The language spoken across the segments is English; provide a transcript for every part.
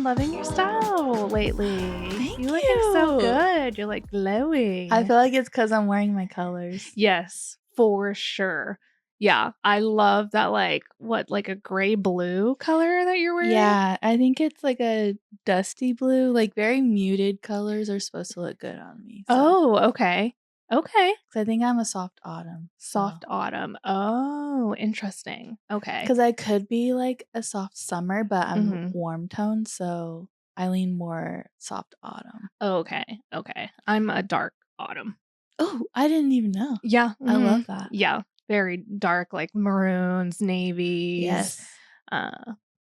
been loving your style lately. Thank You're looking so you. good. You're like glowing. I feel like it's because I'm wearing my colors. Yes, for sure. Yeah, I love that, like a gray blue color that you're wearing? Yeah, I think it's like a dusty blue. Like very muted colors are supposed to look good on me. Oh, okay. Okay. 'Cause I think I'm a soft autumn. Soft autumn. Oh, interesting. Okay. Because I could be like a soft summer, but I'm Mhm. warm toned, so I lean more soft autumn. Okay. Okay. I'm a dark autumn. Oh, I didn't even know. Yeah. I mhm. love that. Yeah. Very dark, like maroons, navies. Yes.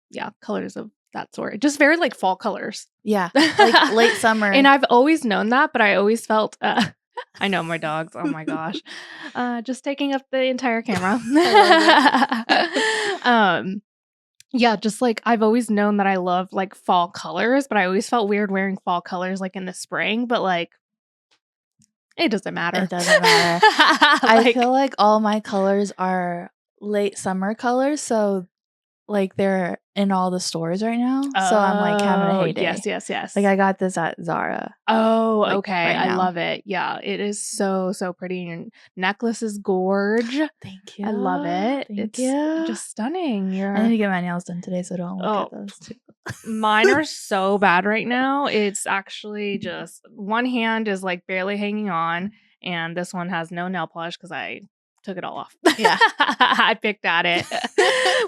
Yeah, colors of that sort. Just very like fall colors. Yeah. Like late summer. And I've always known that, but I always felt I know my dogs. Oh my gosh. Just taking up the entire camera. Yeah, just like I've always known that I love like fall colors, but I always felt weird wearing fall colors like in the spring, but like it doesn't matter. It doesn't matter. I feel like all my colors are late summer colors, so like they're in all the stores right now. So I'm like having a heyday. Yes. Like I got this at Zara. Oh, like, okay. right I now. love it. Yeah, it is so pretty. Your necklace is gorge. Thank you. I love it. Thank It's you. just stunning. I need to get my nails done today, so don't look at those too. Mine are so bad right now. It's actually just one hand is like barely hanging on, and this one has no nail polish because I took it all off. Yeah. I picked at it.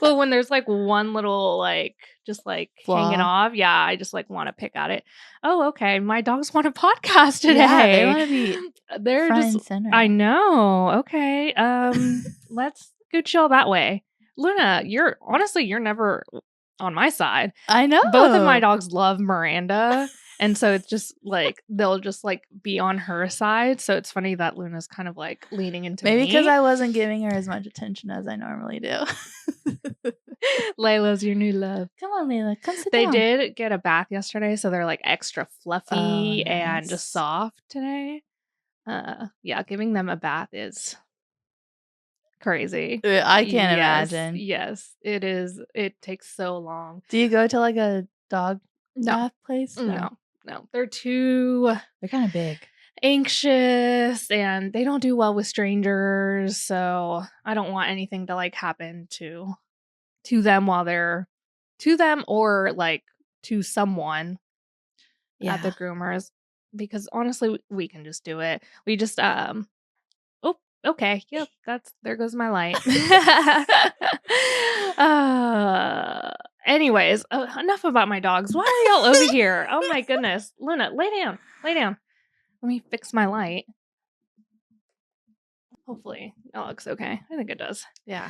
Well, when there's like one little like just like hanging Flaw. off, yeah, I just like want to pick at it. Oh, okay. My dogs want a podcast today. Yeah, they want to be They're front just and center. I know. Okay. Let's go chill that way. Luna, you're never on my side. I know. Both of my dogs love Miranda. And so it's just like they'll just like be on her side. So it's funny that Luna's kind of like leaning into Maybe me. because I wasn't giving her as much attention as I normally do. Layla's your new love. Come on, Layla. Come sit They down. did get a bath yesterday, so they're like extra fluffy and nice. just soft today. Yeah, giving them a bath is crazy. I can't imagine. Yes, it is. It takes so long. Do you go to like a dog No. bath place? No. They're too They're kind of big. anxious and they don't do well with strangers, so I don't want anything to like happen to them while they're to them or like to someone at the groomers, because honestly we can just do it. We just oh, okay, yep, there goes my light. Anyways, enough about my dogs. Why are y'all over here? Oh my goodness. Luna, lay down. Let me fix my light. Hopefully it looks okay. I think it does. Yeah.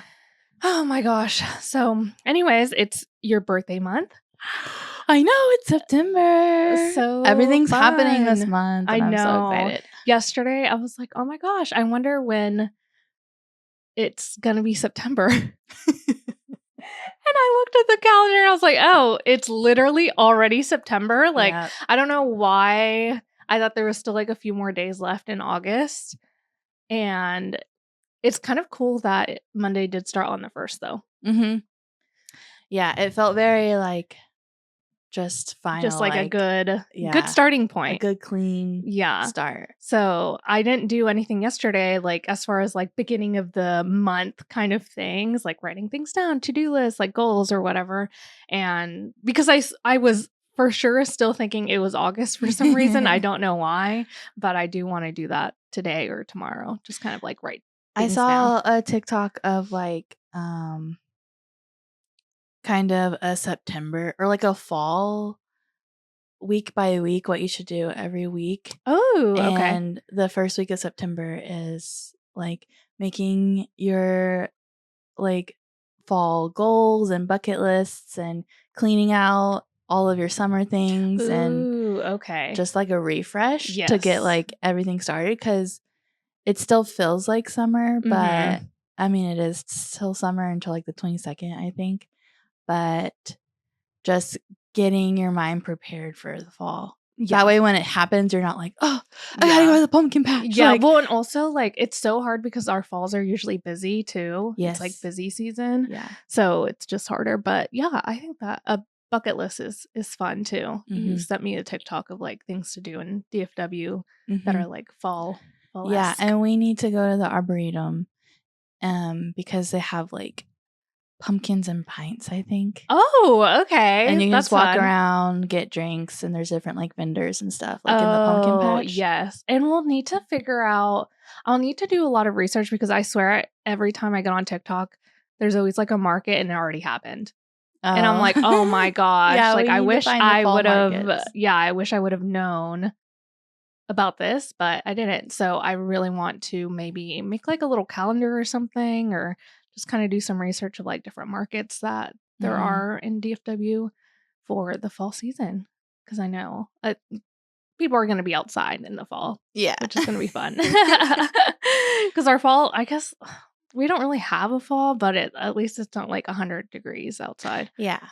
Oh my gosh. So anyways, it's your birthday month. I know, it's September. So everything's fun. happening this month. I I'm know. so excited. Yesterday I was like, oh my gosh, I wonder when it's gonna be September. And I looked at the calendar and I was like, oh, it's literally already September. Like, Yep. I don't know why I thought there was still like a few more days left in August. And it's kind of cool that Monday did start on the 1st though. Mm-hmm. Yeah, it felt very like just final. Just like a good starting point. A good clean start. So I didn't do anything yesterday, like as far as like beginning of the month kind of things, like writing things down, to-do lists, like goals or whatever. And because I was for sure still thinking it was August for some reason. I don't know why, but I do want to do that today or tomorrow. Just kind of like write things saw down. a TikTok of like kind of a September or like a fall week by week, what you should do every week. Oh, okay. And the first week of September is like making your like fall goals and bucket lists and cleaning out all of your summer things. Ooh, and okay. just like a refresh to get like everything started, because it still feels like summer, but I mean it is still summer until like the 22nd, I think. But just getting your mind prepared for the fall. Yeah. That way when it happens, you're not like, oh, I gotta go to the pumpkin patch. Yeah, well, and also like it's so hard because our falls are usually busy too. Yes. It's like busy season. Yeah. So it's just harder. But yeah, I think that bucket list is fun too. You sent me a TikTok of like things to do in DFW that are like fall. Yeah, and we need to go to the Arboretum because they have like pumpkins and pints, I think. Oh, okay. And you can just walk around, get drinks, and there's different like vendors and stuff like in the pumpkin patch. Yes. And we'll need to figure out, I'll need to do a lot of research because I swear every time I get on TikTok, there's always like a market and it already happened. And I'm like, oh my gosh. Yeah, like I wish I would have, I wish I would have known about this, but I didn't. So I really want to maybe make like a little calendar or something, or just kind of do some research of like different markets that there are in DFW for the fall season. Because I know people are going to be outside in the fall. Yeah. Which is going to be fun. Because our fall, I guess we don't really have a fall, but at least it's not like 100 degrees outside. Yeah.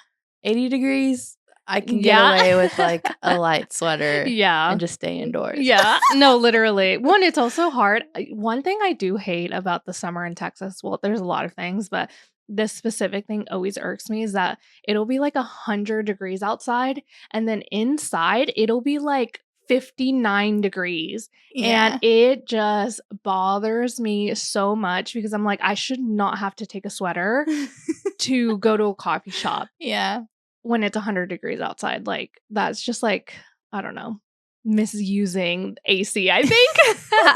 80 degrees. I can get away with like a light sweater and just stay indoors. Yeah. No, literally. One, it's also hard. One thing I do hate about the summer in Texas, well, there's a lot of things, but this specific thing always irks me is that it'll be like 100 degrees outside and then inside it'll be like 59 degrees. Yeah. And it just bothers me so much because I'm like, I should not have to take a sweater to go to a coffee shop. Yeah. When it's 100 degrees outside. Like, that's just like, I don't know, misusing AC, I think.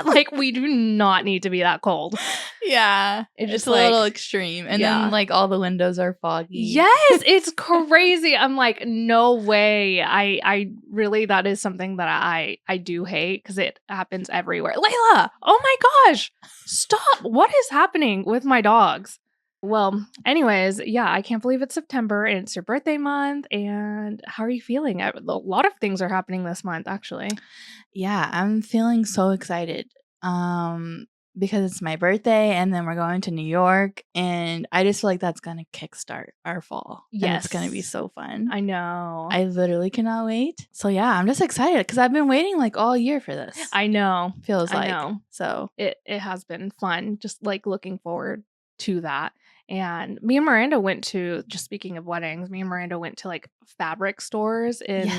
Like, we do not need to be that cold. Yeah. It's just a little extreme. And then like all the windows are foggy. Yes, it's crazy. I'm like, no way. I really, that is something that I do hate because it happens everywhere. Layla, oh my gosh, stop. What is happening with my dogs? Well, anyways, yeah, I can't believe it's September and it's your birthday month. And how are you feeling? A lot of things are happening this month, actually. Yeah, I'm feeling so excited because it's my birthday and then we're going to New York. And I just feel like that's going to kickstart our fall. Yes. And it's going to be so fun. I know. I literally cannot wait. So yeah, I'm just excited because I've been waiting like all year for this. I know. Feels like. I know. So it has been fun, just like looking forward to that. And me and Miranda went to, just speaking of weddings, me and Miranda went to like fabric stores in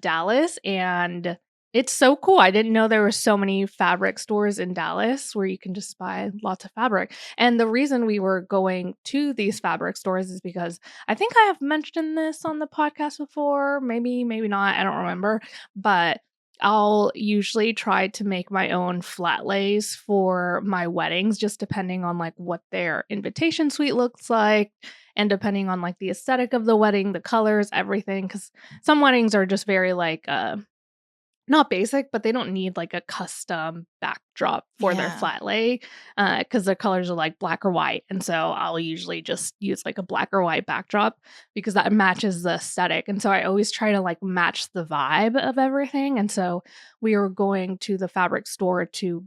Dallas, and it's so cool. I didn't know there were so many fabric stores in Dallas where you can just buy lots of fabric. And the reason we were going to these fabric stores is because I think I have mentioned this on the podcast before, maybe not, I don't remember, but I'll usually try to make my own flat lays for my weddings, just depending on like what their invitation suite looks like and depending on like the aesthetic of the wedding, the colors, everything. Because some weddings are just very like not basic, but they don't need like a custom backdrop for their flat lay because their colors are like black or white. And so I'll usually just use like a black or white backdrop because that matches the aesthetic. And so I always try to like match the vibe of everything. And so we are going to the fabric store to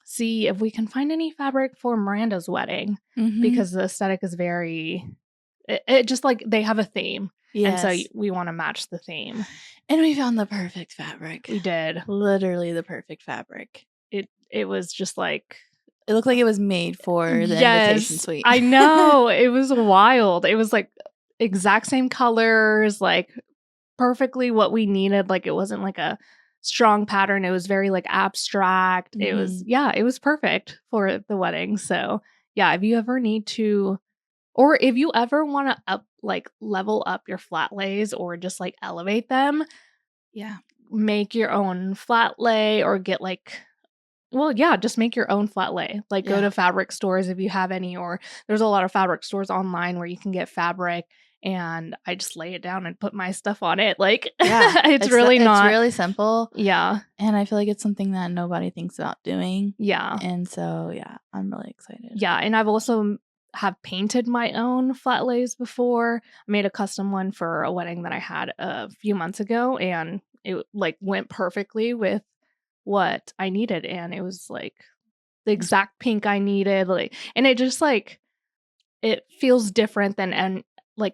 see if we can find any fabric for Miranda's wedding because the aesthetic is very, it just like they have a theme. Yes. And so we want to match the theme. And we found the perfect fabric. We did. Literally the perfect fabric. It was just like... It looked like it was made for the invitation suite. I know. It was wild. It was like exact same colors, like perfectly what we needed. Like it wasn't like a strong pattern. It was very like abstract. It was, it was perfect for the wedding. So yeah, if you ever need to... Or if you ever want to level up your flat lays or just like elevate them, make your own flat lay or get just make your own flat lay. Like go to fabric stores if you have any, or there's a lot of fabric stores online where you can get fabric and I just lay it down and put my stuff on it. Like it's really simple. Yeah. And I feel like it's something that nobody thinks about doing. Yeah. And so I'm really excited. Yeah. And I've also have painted my own flat lays before. I made a custom one for a wedding that I had a few months ago, and it like went perfectly with what I needed, and it was like the exact pink I needed, like, and it just like it feels different than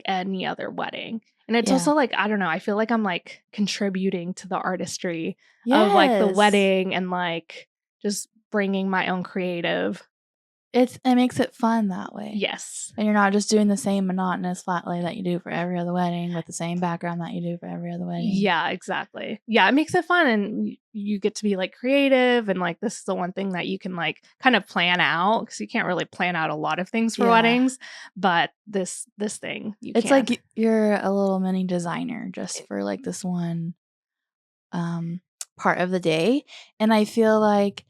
any other wedding. And it's also like, I don't know, I feel like I'm like contributing to the artistry of like the wedding and like just bringing my own creative It makes it fun that way. Yes. And you're not just doing the same monotonous flat lay that you do for every other wedding with the same background that you do for every other wedding. Yeah, exactly. Yeah, it makes it fun, and you get to be like creative, and like this is the one thing that you can like kind of plan out, because you can't really plan out a lot of things for weddings, but this thing you it's can. like you're a little mini designer just for like this one part of the day. And I feel like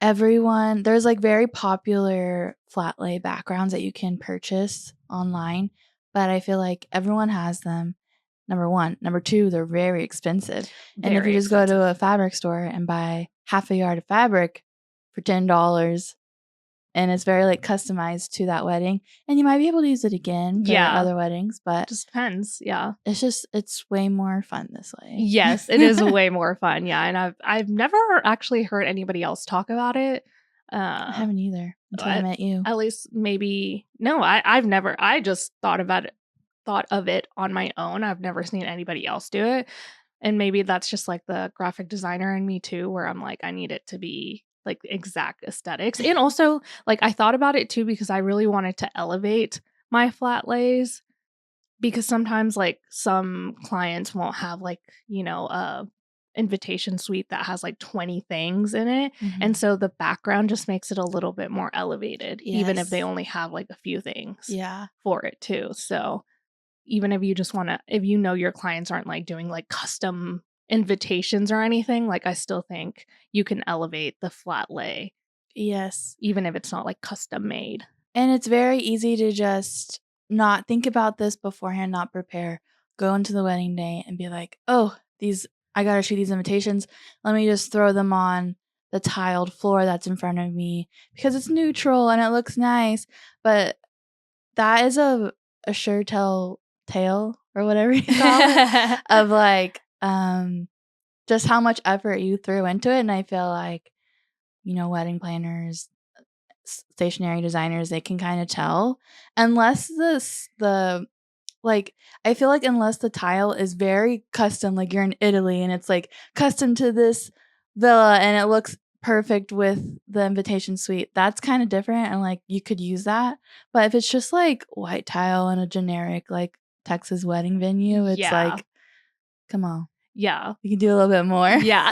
there's like very popular flat lay backgrounds that you can purchase online, but I feel like everyone has them. Number one. Number two, they're very expensive. And if you just go to a fabric store and buy half a yard of fabric for $10, and it's very like customized to that wedding, and you might be able to use it again for other weddings, but just depends. Yeah, it's way more fun this way. Yes, it is way more fun. Yeah, and I've never actually heard anybody else talk about it. I haven't either until I met you. At least maybe no. I've never. I just thought of it on my own. I've never seen anybody else do it, and maybe that's just like the graphic designer in me too, where I'm like, I need it to be like exact aesthetics, and also like I thought about it too because I really wanted to elevate my flat lays. Because sometimes like some clients won't have like, a invitation suite that has like 20 things in it. And so the background just makes it a little bit more elevated, even if they only have like a few things for it too. So even if you just if your clients aren't like doing like custom invitations or anything, like I still think you can elevate the flat lay. Yes. Even if it's not like custom made. And it's very easy to just not think about this beforehand, not prepare, go into the wedding day and be like, oh, I gotta shoot these invitations. Let me just throw them on the tiled floor that's in front of me because it's neutral and it looks nice. But that is a sure tale or whatever you call it of like just how much effort you threw into it. And I feel like, wedding planners, stationery designers, they can kind of tell unless I feel like unless the tile is very custom, like you're in Italy and it's like custom to this villa and it looks perfect with the invitation suite, that's kind of different and like you could use that. But if it's just like white tile in a generic like Texas wedding venue, it's like, come on. Yeah. You can do a little bit more. Yeah.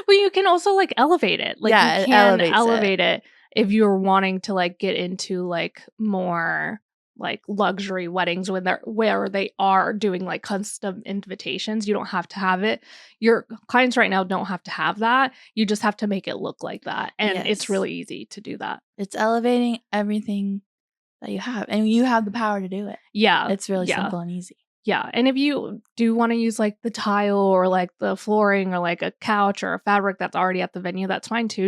Well, you can also like elevate it. Like you can elevate it if you're wanting to like get into like more like luxury weddings where they are doing like custom invitations. You don't have to have it. Your clients right now don't have to have that. You just have to make it look like that. And it's really easy to do that. It's elevating everything that you have. And you have the power to do it. Yeah. It's really simple and easy. Yeah. And if you do want to use like the tile or like the flooring or like a couch or a fabric that's already at the venue, that's fine too.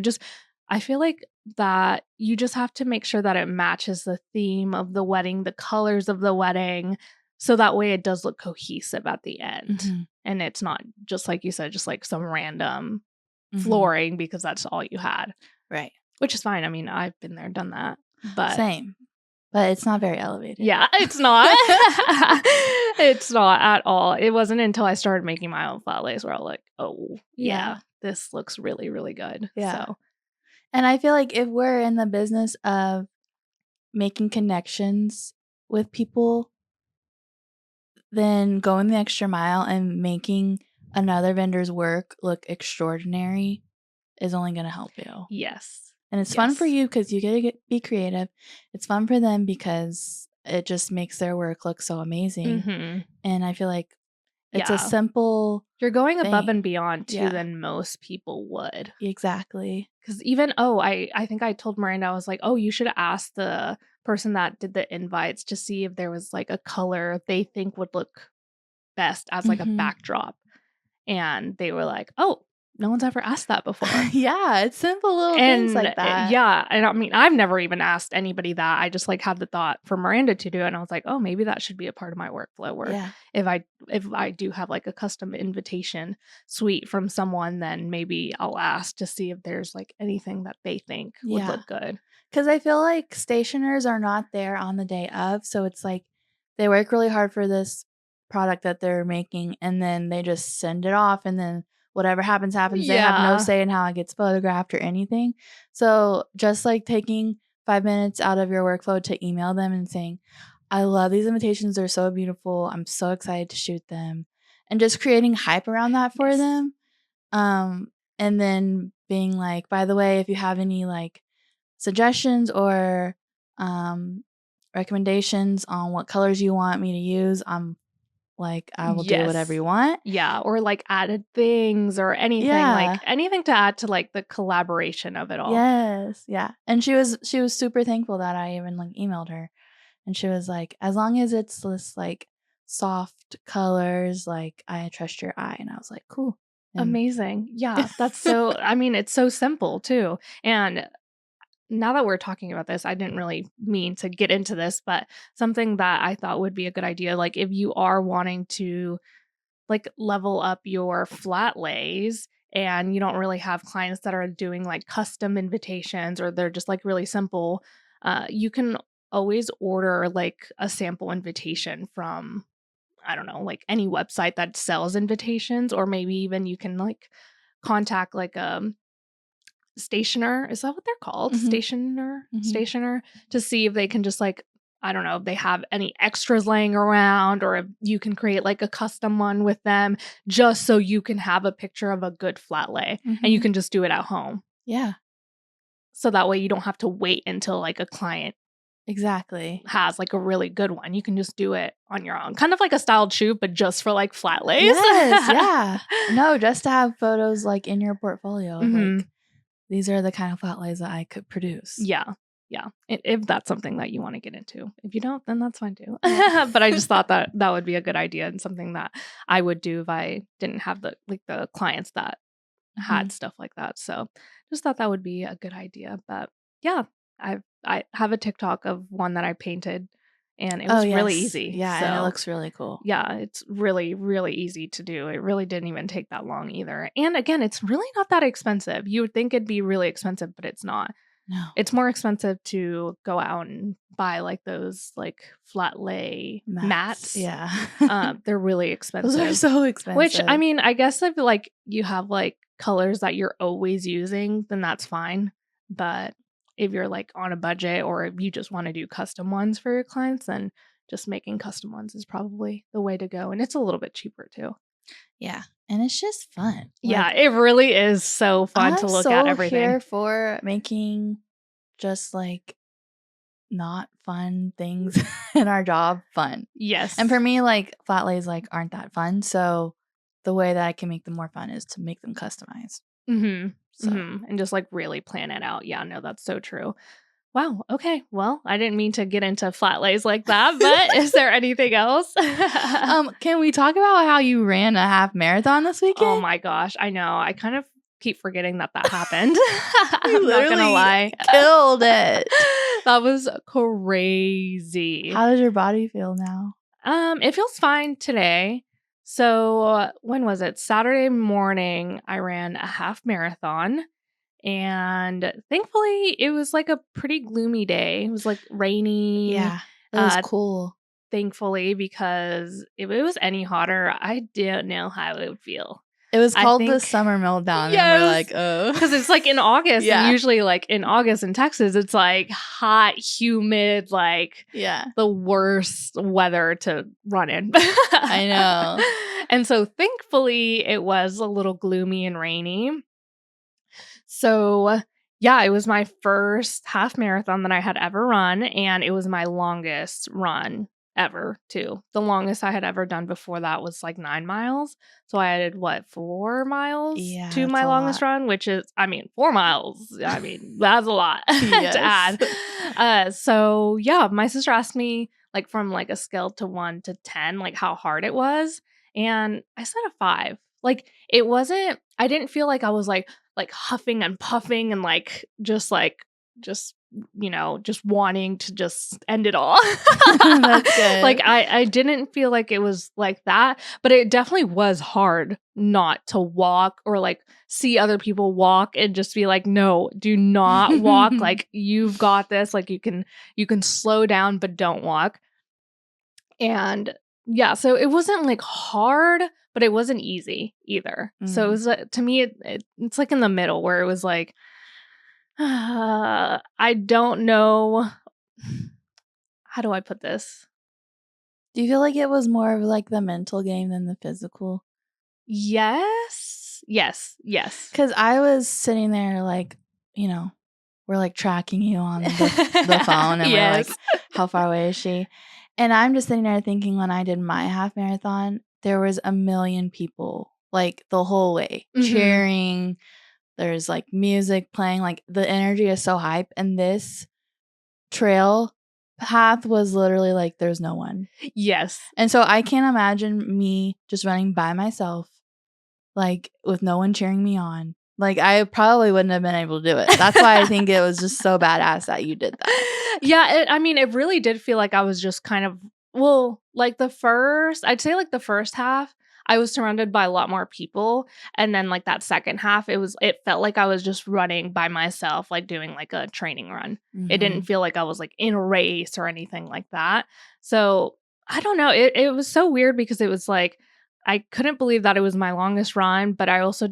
I feel like that you just have to make sure that it matches the theme of the wedding, the colors of the wedding. So that way it does look cohesive at the end. Mm-hmm. And it's not just like you said, just like some random flooring because that's all you had. Right. Which is fine. I mean, I've been there, done that. But same. But it's not very elevated. Yeah, it's not. It's not at all. It wasn't until I started making my own flat lays where I was like, oh, yeah, this looks really, really good. Yeah. So. And I feel like if we're in the business of making connections with people, then going the extra mile and making another vendor's work look extraordinary is only going to help you. Yes. And it's fun for you because you get to be creative. It's fun for them because it just makes their work look so amazing. Mm-hmm. And I feel like it's a simple You're going above and beyond too than most people would. Exactly. Because even, I think I told Miranda, I was like, oh, you should ask the person that did the invites to see if there was like a color they think would look best as like a backdrop. And they were like, oh, no one's ever asked that before. Yeah, it's simple little things like that. Yeah, and I mean, I've never even asked anybody that. I just like had the thought for Miranda to do it, and I was like, oh, maybe that should be a part of my workflow. Where if I do have like a custom invitation suite from someone, then maybe I'll ask to see if there's like anything that they think would look good. Because I feel like stationers are not there on the day of, so it's like they work really hard for this product that they're making, and then they just send it off, and then whatever happens. They have no say in how it gets photographed or anything. So just like taking 5 minutes out of your workflow to email them and saying, I love these invitations. They're so beautiful. I'm so excited to shoot them. And just creating hype around that for them. And then being like, by the way, if you have any like suggestions or recommendations on what colors you want me to use, I'm like, I will do whatever you want. Yeah, or like added things or anything, like anything to add to like the collaboration of it all. Yes, yeah. And she was super thankful that I even like emailed her. And she was like, as long as it's this like soft colors, like I trust your eye. And I was like, cool. And amazing. Yeah, that's so, I mean, it's so simple too. And now that we're talking about this, I didn't really mean to get into this, but something that I thought would be a good idea, like if you are wanting to like level up your flat lays and you don't really have clients that are doing like custom invitations or they're just like really simple, you can always order like a sample invitation from, I don't know, like any website that sells invitations, or maybe even you can like contact like stationer, is that what they're called? Stationer to see if they can just like, I don't know, if they have any extras laying around, or if you can create like a custom one with them just so you can have a picture of a good flat lay and you can just do it at home. Yeah. So that way you don't have to wait until like a client has like a really good one. You can just do it on your own. Kind of like a styled shoot, but just for like flat lays. Yes, yeah. No, just to have photos like in your portfolio. Like, these are the kind of flat lays that I could produce. Yeah. Yeah. If that's something that you want to get into. If you don't, then that's fine too. But I just thought that that would be a good idea and something that I would do if I didn't have the clients that had stuff like that. So just thought that would be a good idea. But yeah, I have a TikTok of one that I painted and it was really easy. Yeah, so, and it looks really cool. Yeah, it's really, really easy to do. It really didn't even take that long either. And again, it's really not that expensive. You would think it'd be really expensive, but it's not. No. It's more expensive to go out and buy like those like flat lay mats. Yeah. They're really expensive. Those are so expensive. Which, I mean, I guess if like you have like colors that you're always using, then that's fine. But if you're like on a budget or if you just want to do custom ones for your clients, then just making custom ones is probably the way to go. And it's a little bit cheaper too. Yeah. And it's just fun. Like, yeah, it really is so fun to look at everything. I'm so here for making just like not fun things in our job fun. Yes. And for me, like flat lays like aren't that fun. So the way that I can make them more fun is to make them customized. So. And just like really plan it out. Yeah, no, that's so true. Wow. Okay. Well, I didn't mean to get into flat lays like that, but is there anything else? Can we talk about how you ran a half marathon this weekend? Oh my gosh. I know. I kind of keep forgetting that happened. I'm not gonna lie. Killed it. That was crazy. How does your body feel now? It feels fine today. So when was it? Saturday morning, I ran a half marathon. And thankfully, it was like a pretty gloomy day. It was like rainy. Yeah, it was cool. Thankfully, because if it was any hotter, I didn't know how it would feel. It was called the summer meltdown. Yes, and we're like, oh. Because it's like in August. Yeah. And usually like in August in Texas, it's like hot, humid, like the worst weather to run in. I know. And so thankfully, it was a little gloomy and rainy. So, yeah, it was my first half marathon that I had ever run, and it was my longest run ever, too. The longest I had ever done before that was like 9 miles. So I added, 4 miles to my longest run, which is, 4 miles. That's a lot to add. So, yeah, my sister asked me, like, from like a scale to 1 to 10, like how hard it was. And I said a 5. Like, it wasn't, I didn't feel like I was like huffing and puffing and just wanting to just end it all. That's good. Like I didn't feel like it was like that, but it definitely was hard not to walk or like see other people walk and just be like, no, do not walk. Like, you've got this. Like, you can slow down, but don't walk. And yeah, so it wasn't like hard, but it wasn't easy either. So it was, to me, it's like in the middle where it was like, I I don't know. How do I put this? Do you feel like it was more of like the mental game than the physical? Yes. Because I was sitting there like, we're like tracking you on the phone and we're like, how far away is she? And I'm just sitting there thinking when I did my half marathon, there was 1 million people like the whole way cheering. There's like music playing, like the energy is so hype. And this trail path was literally like there's no one. Yes. And so I can't imagine me just running by myself, like with no one cheering me on. Like I probably wouldn't have been able to do it. That's why I think it was just so badass that you did that. Yeah, it really did feel like I was just kind of, like I'd say like the first half, I was surrounded by a lot more people. And then like that second half, it felt like I was just running by myself, like doing like a training run. It didn't feel like I was like in a race or anything like that. So I don't know. It was so weird because it was like, I couldn't believe that it was my longest run, but I also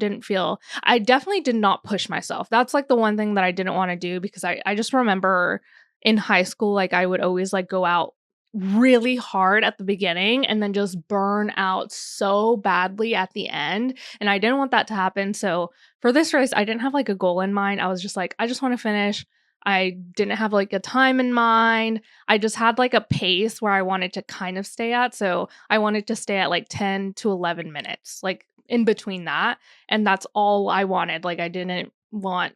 I definitely did not push myself. That's like the one thing that I didn't want to do because I just remember in high school, like I would always like go out really hard at the beginning and then just burn out so badly at the end. And I didn't want that to happen. So for this race, I didn't have like a goal in mind. I was just like, I just want to finish. I didn't have like a time in mind. I just had like a pace where I wanted to kind of stay at. So I wanted to stay at like 10 to 11 minutes, like in between that. And that's all I wanted. Like I didn't want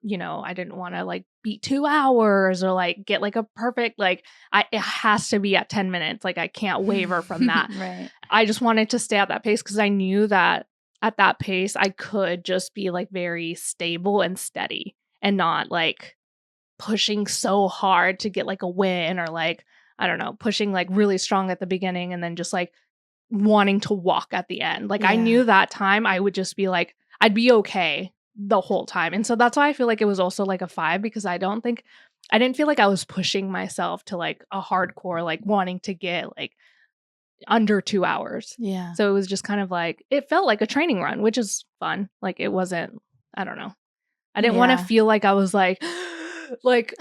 to like beat 2 hours or like get like a perfect, like it has to be at 10 minutes. Like I can't waver from that. Right. I just wanted to stay at that pace because I knew that at that pace, I could just be like very stable and steady and not like pushing so hard to get like a win or like, I don't know, pushing like really strong at the beginning and then just like wanting to walk at the end. Like I knew that time I would just be like, I'd be okay the whole time. And so that's why I feel like it was also like a 5 because I didn't feel like I was pushing myself to like a hardcore, like wanting to get like under 2 hours. Yeah. So it was just kind of like, it felt like a training run, which is fun. Like it wasn't, I don't know. I didn't want to feel like I was like, like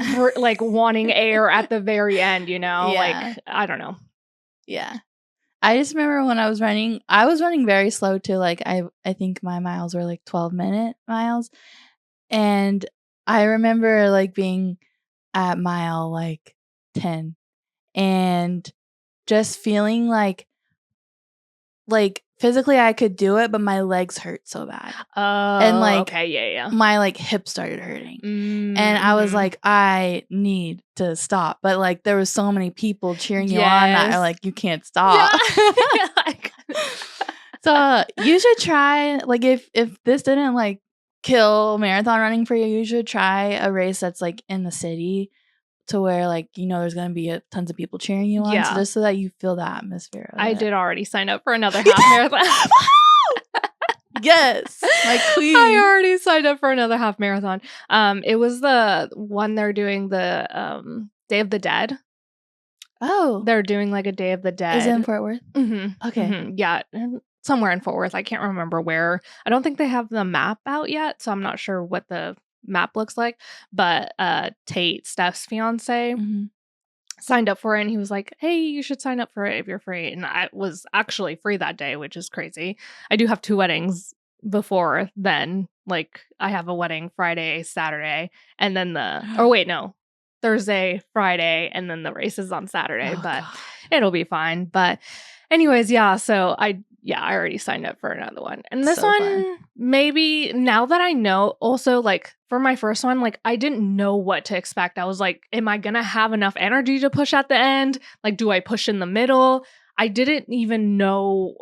wanting air at the very end, like, I don't know. Yeah. I just remember when I was running very slow too. Like I think my miles were like 12-minute miles. And I remember like being at mile like 10 and just feeling like physically I could do it, but my legs hurt so bad. Oh, and like okay, yeah. My like hips started hurting. And I was like, I need to stop. But like there was so many people cheering you on that are like, you can't stop. Yeah. So you should try, like if this didn't like kill marathon running for you, you should try a race that's like in the city to where like there's gonna be tons of people cheering you on, so just so that you feel the atmosphere of I it. did already sign up for another half marathon. Yes, my queen. I already signed up for another half marathon. It was the one they're doing the Day of the Dead. Oh, they're doing like a Day of the Dead. Is it in Fort Worth? Mm-hmm. Okay. Mm-hmm. Yeah, somewhere in Fort Worth. I can't remember where. I don't think they have the map out yet, so I'm not sure what the map looks like. But Tate, Steph's fiance, signed up for it, and he was like, hey, you should sign up for it if you're free. And I was actually free that day, which is crazy. I do have 2 weddings before then. Like I have a wedding Friday, Saturday, and then Thursday, Friday, and then the race is on Saturday. But it'll be fine. But anyways, yeah, so I already signed up for another one. And this one, fun. Maybe now that I know, also like for my first one, like I didn't know what to expect. I was like, am I going to have enough energy to push at the end? Like, do I push in the middle? I didn't even know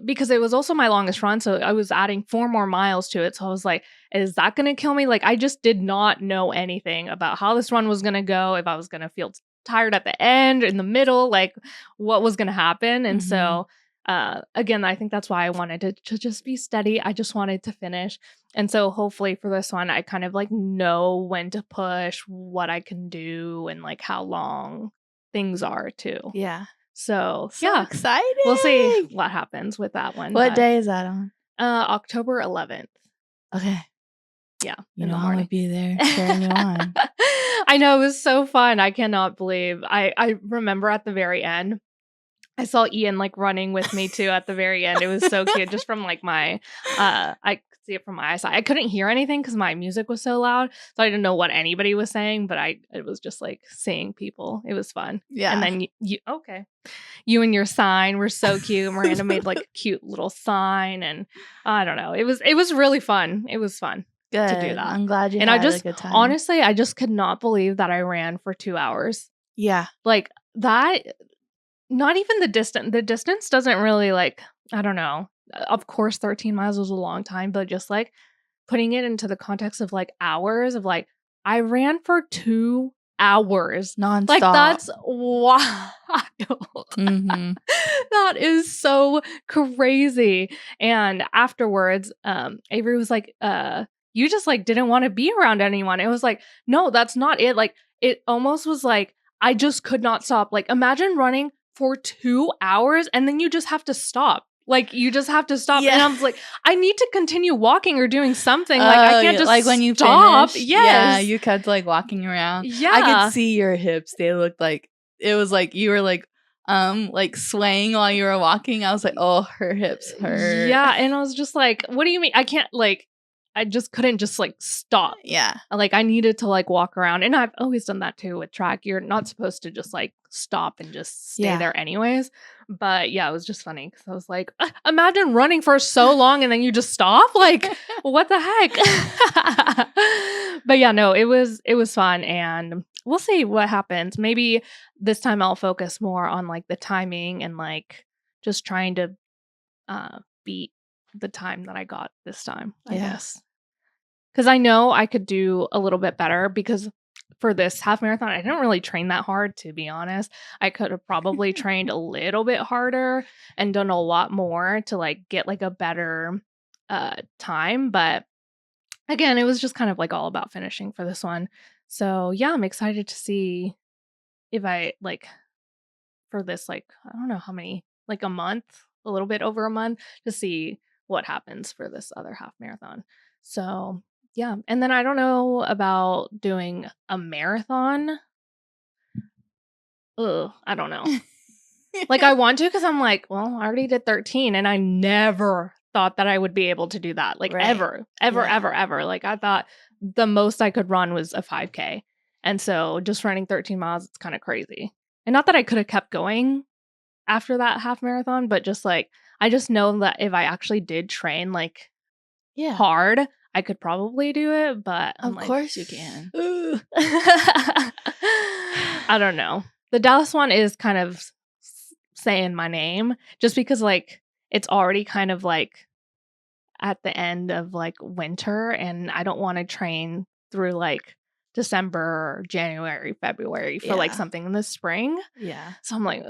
because it was also my longest run. So I was adding 4 more miles to it. So I was like, is that going to kill me? Like, I just did not know anything about how this run was going to go, if I was going to feel tired at the end, in the middle, like what was going to happen. And so again, I think that's why I wanted to just be steady. I just wanted to finish. And so hopefully for this one, I kind of like know when to push, what I can do, and like how long things are too. Yeah. So exciting. We'll see what happens with that one. What day is that on? October 11th. Okay. Yeah. I'm going to be there cheering you on. I know, it was so fun. I cannot believe. I remember at the very end, I saw Ian like running with me too at the very end. It was so cute. Just from like my, I could see it from my eyesight. I couldn't hear anything because my music was so loud, so I didn't know what anybody was saying. But it was just like seeing people. It was fun. Yeah. And then you and your sign were so cute. Miranda made like a cute little sign, and I don't know. It was really fun. It was fun. Good. To do that. I'm glad you had a good time. Honestly, I just could not believe that I ran for 2 hours. Yeah. Like that. Not even the distance. The distance doesn't really like, I don't know. Of course, 13 miles was a long time, but just like putting it into the context of like hours of like, I ran for 2 hours. Nonstop. Like that's wild. Mm-hmm. That is so crazy. And afterwards, Avery was like, you just like didn't want to be around anyone. It was like, no, that's not it. Like it almost was like, I just could not stop. Like imagine running for 2 hours and then you just have to stop. Like you just have to stop. Yeah. And I was like, I need to continue walking or doing something. Like I can't just like when you stop. Finished, yes. Yeah, you kept like walking around. Yeah. I could see your hips. They looked like it was like you were like swaying while you were walking. I was like, oh, her hips hurt. Yeah. And I was just like, what do you mean? I can't like, I just couldn't just like stop. Yeah. Like I needed to like walk around. And I've always done that too with track. You're not supposed to just like stop and just stay there anyways. But yeah, it was just funny because I was like, imagine running for so long and then you just stop. Like, what the heck? But yeah, no, it was fun. And we'll see what happens. Maybe this time I'll focus more on like the timing and like just trying to beat the time that I got this time, I guess. Because I know I could do a little bit better because for this half marathon, I didn't really train that hard, to be honest. I could have probably trained a little bit harder and done a lot more to like get like a better time. But again, it was just kind of like all about finishing for this one. So yeah, I'm excited to see if I like for this, like, I don't know how many, like a month, a little bit over a month, to see what happens for this other half marathon. So yeah. And then I don't know about doing a marathon. I don't know. Like I want to because I'm like, well, I already did 13 and I never thought that I would be able to do that. Like ever. Like I thought the most I could run was a 5K. And so just running 13 miles, it's kind of crazy. And not that I could have kept going after that half marathon, but just like, I just know that if I actually did train like hard, I could probably do it, but of course you can. I don't know. The Dallas one is kind of saying my name just because like it's already kind of like at the end of like winter and I don't want to train through like December or January, February for like something in the spring. Yeah. So I'm like,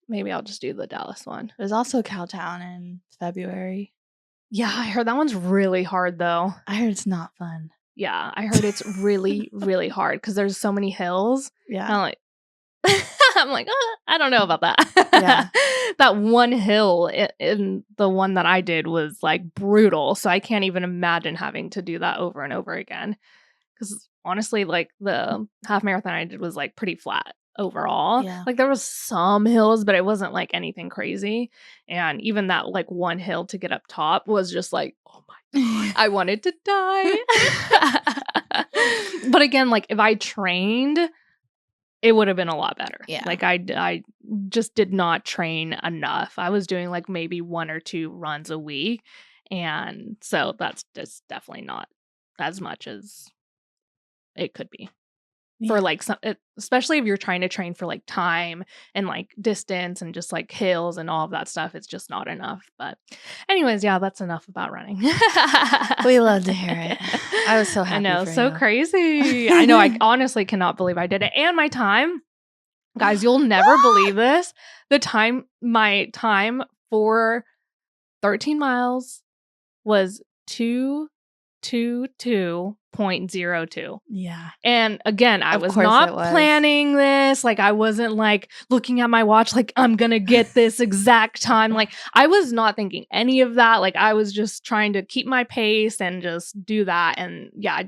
maybe I'll just do the Dallas one. There's also Cowtown in February. Yeah, I heard that one's really hard though. I heard it's not fun. Yeah, I heard it's really, really hard because there's so many hills. Yeah. I'm like, I don't know about that. Yeah. That one hill in the one that I did was like brutal. So I can't even imagine having to do that over and over again. Because honestly, like the half marathon I did was like pretty flat overall. Yeah. Like there was some hills, but it wasn't like anything crazy. And even that like one hill to get up top was just like, oh my God, I wanted to die. But again, like if I trained, it would have been a lot better. Yeah. Like I just did not train enough. I was doing like maybe 1 or 2 runs a week. And so that's just definitely not as much as it could be. Yeah. For like some, especially if you're trying to train for like time and like distance and just like hills and all of that stuff, it's just not enough. But anyways, yeah, that's enough about running. We love to hear it. I was so happy. I know, for so you. Crazy. I know, I honestly cannot believe I did it. And my time, guys, you'll never believe this. My time for 13 miles was 2:22.5. 0.02. Yeah. And again, I was not planning this. Like, I wasn't like looking at my watch, like, I'm going to get this exact time. Like, I was not thinking any of that. Like, I was just trying to keep my pace and just do that. And yeah,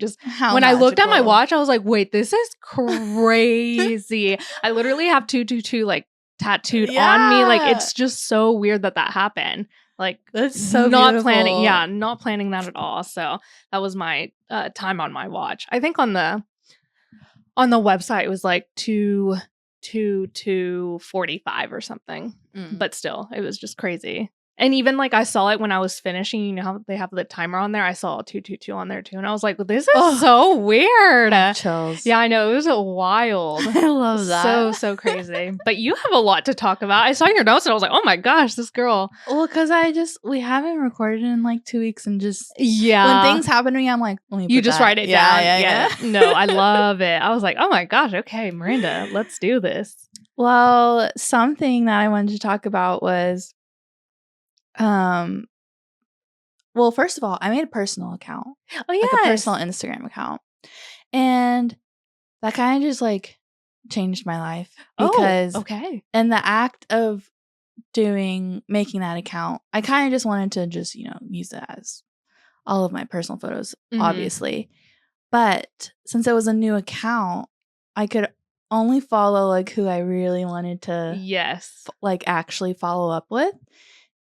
when I looked at my watch, I was like, wait, this is crazy. I literally have 222 like tattooed on me. Like, it's just so weird that happened. Like, that's so not beautiful. not planning that at all. So that was my time on my watch. I think on the website it was like 2:45 or something. But still, it was just crazy. And even like I saw it when I was finishing, you know how they have the timer on there? I saw 2:22 on there too. And I was like, well, this is so weird. Chills. Yeah, I know. It was wild. I love that. So crazy. But you have a lot to talk about. I saw your notes and I was like, oh my gosh, this girl. Well, because we haven't recorded in like 2 weeks and just when things happen to me, I'm like, let me you just write it down. Yeah. No, I love it. I was like, oh my gosh, okay, Miranda, let's do this. Well, something that I wanted to talk about was well, first of all, I made a personal account. Oh, yeah. Like a personal Instagram account. And that kind of just like changed my life because in the act of making that account, I kind of just wanted to just, use it as all of my personal photos, obviously. But since it was a new account, I could only follow like who I really wanted to like actually follow up with.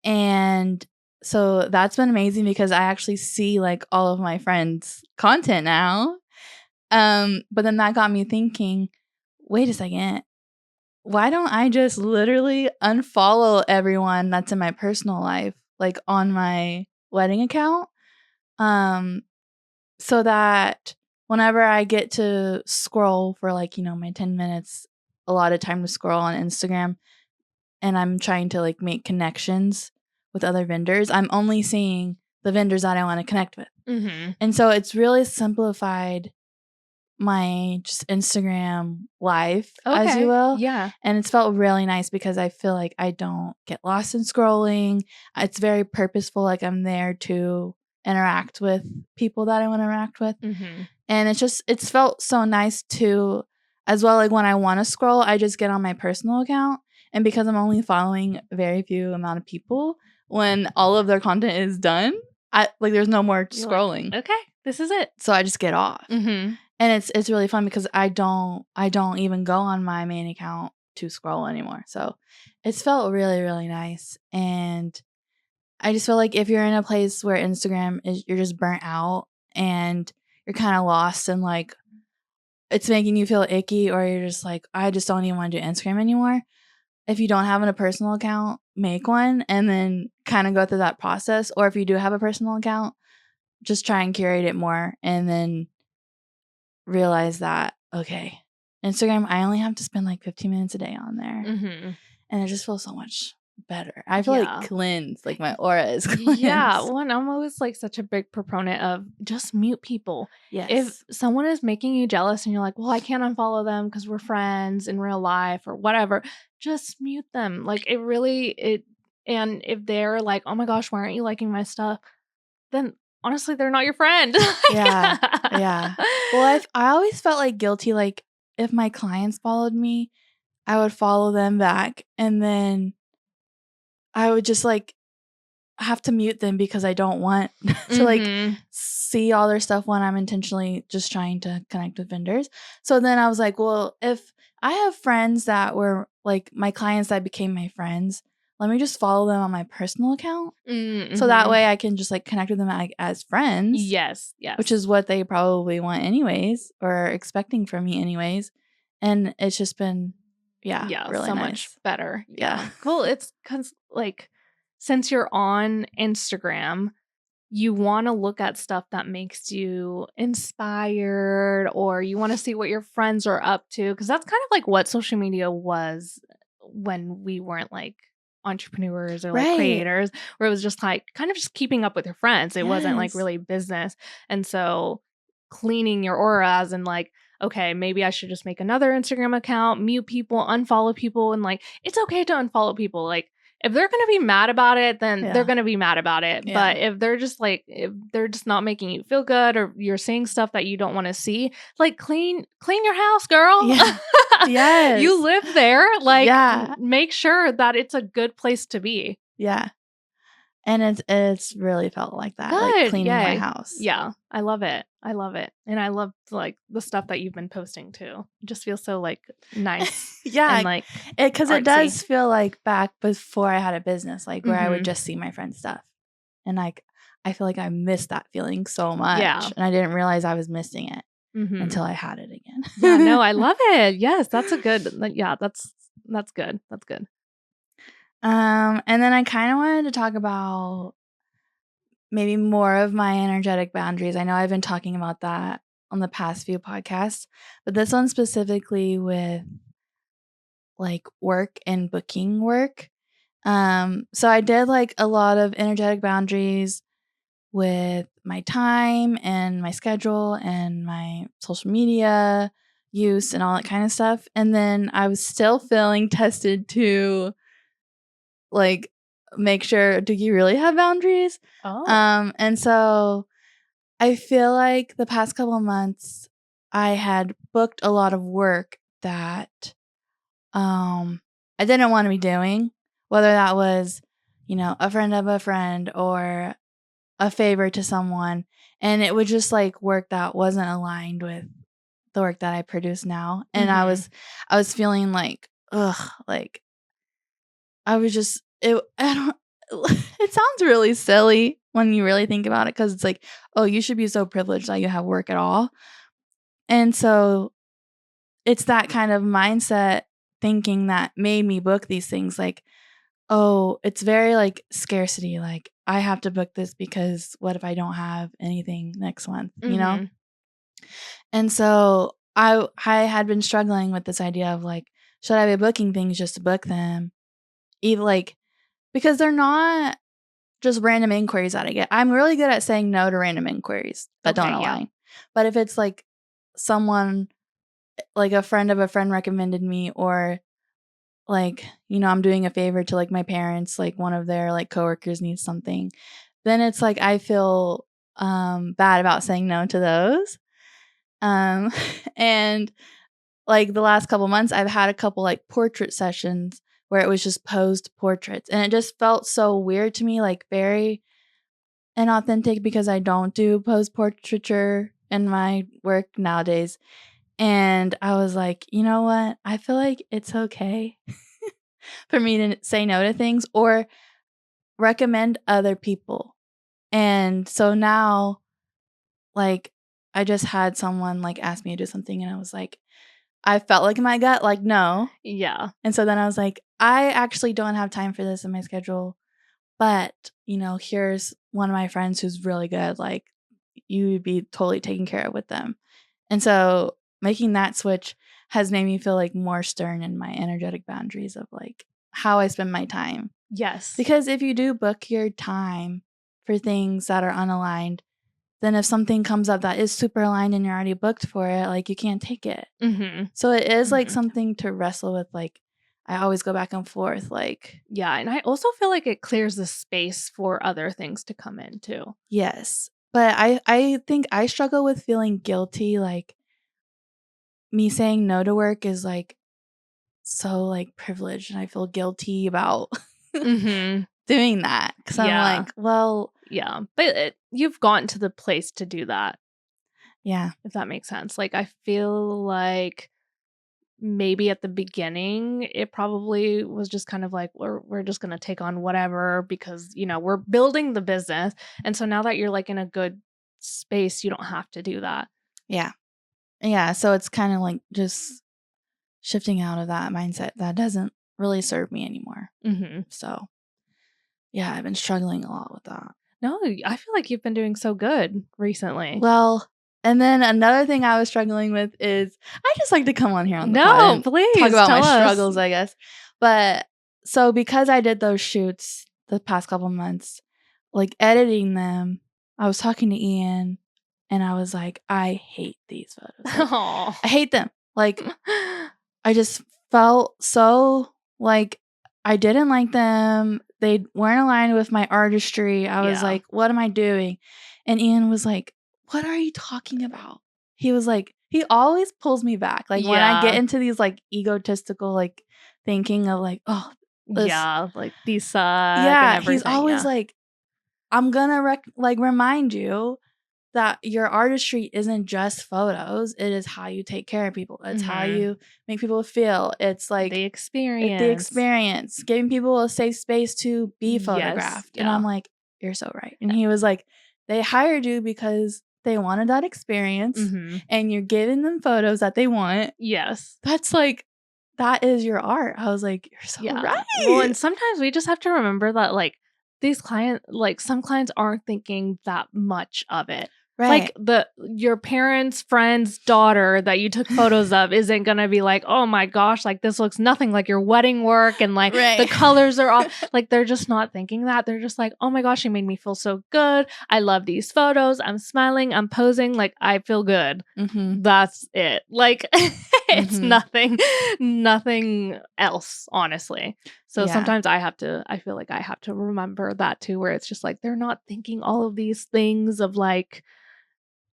And so that's been amazing because I actually see like all of my friends' content now. But then that got me thinking, wait a second, why don't I just literally unfollow everyone that's in my personal life, like on my wedding account? So that whenever I get to scroll for like, my 10 minutes, a lot of time to scroll on Instagram, and I'm trying to like make connections with other vendors, I'm only seeing the vendors that I want to connect with. And so it's really simplified my just Instagram life, as you will. Yeah. And it's felt really nice because I feel like I don't get lost in scrolling. It's very purposeful. Like I'm there to interact with people that I want to interact with. And it's felt so nice too, as well. Like when I want to scroll, I just get on my personal account. And because I'm only following a very few amount of people, when all of their content is done, there's no more scrolling. Like, okay, this is it. So I just get off. And it's really fun because I don't even go on my main account to scroll anymore. So it's felt really, really nice. And I just feel like if you're in a place where Instagram you're just burnt out and you're kind of lost and like it's making you feel icky, or you're just like, I just don't even want to do Instagram anymore. If you don't have a personal account, make one and then kind of go through that process. Or if you do have a personal account, just try and curate it more and then realize that, okay, Instagram, I only have to spend like 15 minutes a day on there. And it just feels so much better. I feel like cleansed, like my aura is cleansed. Yeah, well, and I'm always like such a big proponent of just mute people. Yes. If someone is making you jealous and you're like, well, I can't unfollow them because we're friends in real life or whatever, just mute them. Like and if they're like, oh my gosh, why aren't you liking my stuff? Then honestly, they're not your friend. Yeah. Well, I always felt like guilty. Like if my clients followed me, I would follow them back, and then I would just like have to mute them because I don't want to like see all their stuff when I'm intentionally just trying to connect with vendors. So then I was like, well, if I have friends that were like my clients that became my friends, let me just follow them on my personal account. So that way I can just like connect with them as friends. Yes. Which is what they probably want anyways, or expecting from me anyways. And it's just been, really so nice. much better. Yeah. Well, it's because like since you're on Instagram, you want to look at stuff that makes you inspired, or you want to see what your friends are up to, because that's kind of like what social media was when we weren't like entrepreneurs or like creators, where it was just like kind of just keeping up with your friends. It wasn't like really business. And so cleaning your aura as in like, okay, maybe I should just make another Instagram account, mute people, unfollow people. And like, it's okay to unfollow people. Like, if they're going to be mad about it, then Yeah. they're going to be mad about it. Yeah. But if they're just not making you feel good, or you're seeing stuff that you don't want to see, like clean your house, girl. Yeah. Yes. You live there. Like, Yeah. make sure that it's a good place to be. Yeah. And it's really felt like that. Good. Like cleaning Yay. my house. Yeah. I love it. And I love like the stuff that you've been posting too. It just feels so like nice. Yeah. And like, because it does feel like back before I had a business, like where I would just see my friend's stuff. And like, I feel like I missed that feeling so much. Yeah. And I didn't realize I was missing it until I had it again. Yeah, no, I love it. Yes, that's a good, yeah, that's good. That's good. And then I kind of wanted to talk about maybe more of my energetic boundaries. I know I've been talking about that on the past few podcasts, but this one specifically with like work and booking work. So I did like a lot of energetic boundaries with my time and my schedule and my social media use and all that kind of stuff. And then I was still feeling tested to like make sure, do you really have boundaries? And so I feel like the past couple of months I had booked a lot of work that I didn't want to be doing, whether that was, a friend of a friend or a favor to someone, and it would just like work that wasn't aligned with the work that I produce now. And I was feeling like, like I was just it sounds really silly when you really think about it, because it's like, oh, you should be so privileged that you have work at all. And so it's that kind of mindset thinking that made me book these things, like, oh, it's very like scarcity, like I have to book this because what if I don't have anything next month, And so I had been struggling with this idea of like, should I be booking things just to book them? Even like, because they're not just random inquiries that I get. I'm really good at saying no to random inquiries that don't align. Yeah. But if it's like someone, like a friend of a friend recommended me, or like, I'm doing a favor to like my parents, like one of their like coworkers needs something, then it's like I feel bad about saying no to those. And like the last couple months I've had a couple like portrait sessions where it was just posed portraits, and it just felt so weird to me, like very inauthentic, because I don't do posed portraiture in my work nowadays. And I was like, you know what? I feel like it's okay for me to say no to things or recommend other people. And so now, like, I just had someone like ask me to do something, and I was like, I felt like in my gut, like, no. Yeah. And so then I was like, I actually don't have time for this in my schedule, but, here's one of my friends who's really good. Like, you would be totally taken care of with them. And so making that switch has made me feel like more stern in my energetic boundaries of like how I spend my time. Yes. Because if you do book your time for things that are unaligned, then if something comes up that is super aligned and you're already booked for it, like you can't take it. So it is like something to wrestle with. Like I always go back and forth. Like, yeah. And I also feel like it clears the space for other things to come in too. Yes. But I think I struggle with feeling guilty. Like me saying no to work is like so like privileged, and I feel guilty about doing that, because I'm like, well, yeah, but you've gotten to the place to do that. Yeah, if that makes sense. Like I feel like maybe at the beginning it probably was just kind of like we're just gonna take on whatever because we're building the business, and so now that you're like in a good space, you don't have to do that. Yeah, so it's kind of like just shifting out of that mindset that doesn't really serve me anymore. So yeah, I've been struggling a lot with that. No, I feel like you've been doing so good recently. Well, and then another thing I was struggling with is I just like to come on here on the pod and please talk about my struggles, I guess. But so because I did those shoots the past couple months, like editing them, I was talking to Ian, and I was like, I hate these photos. Like, I hate them. Like, I just felt so like I didn't like them. They weren't aligned with my artistry. I was like, what am I doing? And Ian was like, what are you talking about? He was like, he always pulls me back. Like when I get into these like egotistical like thinking of like, oh, like these suck and everything. He's always like, I'm gonna remind you that your artistry isn't just photos. It is how you take care of people. It's how you make people feel. It's like the experience. Giving people a safe space to be photographed. And I'm like, you're so right. And he was like, they hired you because they wanted that experience and you're giving them photos that they want. Yes. That's like, that is your art. I was like, you're so right. Well, and sometimes we just have to remember that like these clients, like some clients aren't thinking that much of it. Right. Like your parents' friend's daughter that you took photos of isn't gonna be like, oh my gosh, like this looks nothing like your wedding work and like the colors are off. Like they're just not thinking that. They're just like, oh my gosh, you made me feel so good. I love these photos. I'm smiling. I'm posing. Like I feel good. That's it. Like it's nothing else, honestly. So sometimes I feel like I have to remember that too, where it's just like they're not thinking all of these things of like,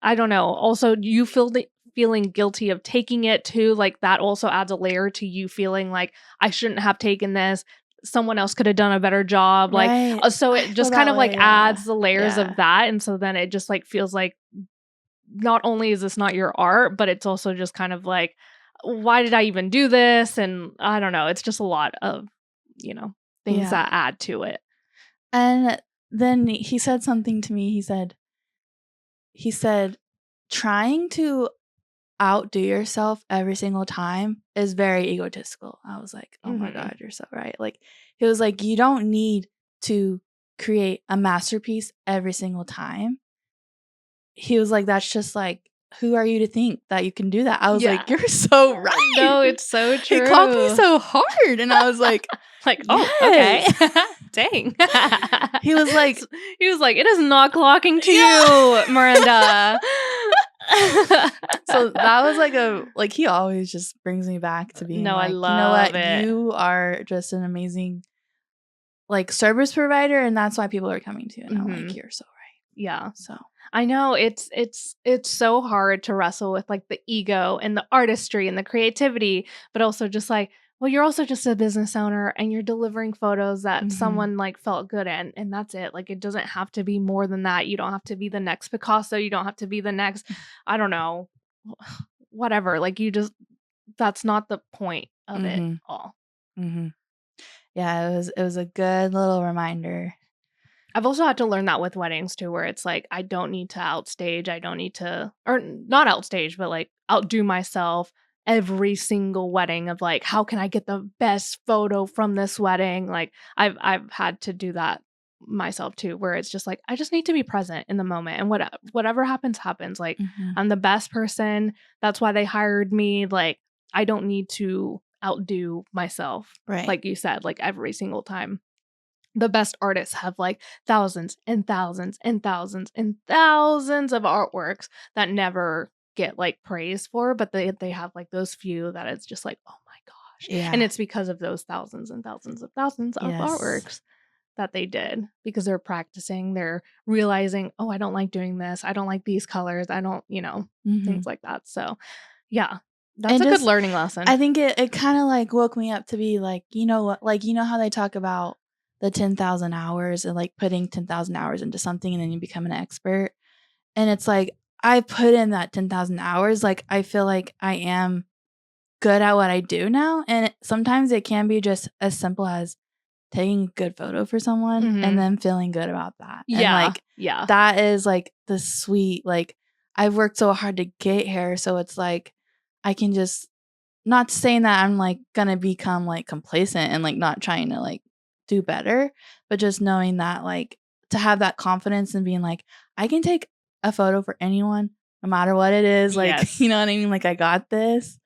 I don't know. Also, you feeling guilty of taking it too. Like that also adds a layer to you feeling like I shouldn't have taken this. Someone else could have done a better job. Like, so it just kind of like adds the layers of that. And so then it just like feels like not only is this not your art, but it's also just kind of like, why did I even do this? And I don't know. It's just a lot of, things that add to it. And then he said something to me. He said, trying to outdo yourself every single time is very egotistical. I was like, oh my God, you're so right. Like, he was like, you don't need to create a masterpiece every single time. He was like, that's just like, who are you to think that you can do that? I was like, you're so right. No, it's so true. He called me so hard. And I was like, oh, okay. Dang. He was like, it is not clocking to you, Miranda. So that was like he always just brings me back to being I love you know what? it. You are just an amazing like service provider, and that's why people are coming to you. And I'm like, you're so right. Yeah. So I know it's so hard to wrestle with like the ego and the artistry and the creativity, but also just like, well, you're also just a business owner and you're delivering photos that someone like felt good in, and that's it. Like it doesn't have to be more than that. You don't have to be the next Picasso. You don't have to be the next, I don't know, whatever. Like that's not the point of it all. Yeah, it was a good little reminder. I've also had to learn that with weddings too, where it's like, I don't need to outstage. I don't need to, or not outstage, but like outdo myself every single wedding of like, how can I get the best photo from this wedding? Like I've had to do that myself too, where it's just like, I just need to be present in the moment, and whatever happens. Like I'm the best person. That's why they hired me. Like I don't need to outdo myself. Right. Like you said, like every single time. The best artists have like thousands and thousands and thousands and thousands of artworks that never get like praised for, but they have like those few that it's just like, oh my gosh. Yeah. And it's because of those thousands and thousands of thousands of artworks that they did, because they're practicing, they're realizing, oh, I don't like doing this. I don't like these colors. I don't, things like that. So yeah. That's a good learning lesson. I think it kind of like woke me up to be like, you know what, like, you know how they talk about the 10,000 hours and like putting 10,000 hours into something and then you become an expert. And it's like, I put in that 10,000 hours. Like, I feel like I am good at what I do now. And sometimes it can be just as simple as taking a good photo for someone and then feeling good about that. Yeah. And like, that is like the sweet, like, I've worked so hard to get here. So it's like, I can just, not saying that I'm like gonna become like complacent and like not trying to like do better, but just knowing that like to have that confidence and being like, I can take a photo for anyone no matter what it is, like you know what I mean, like I got this,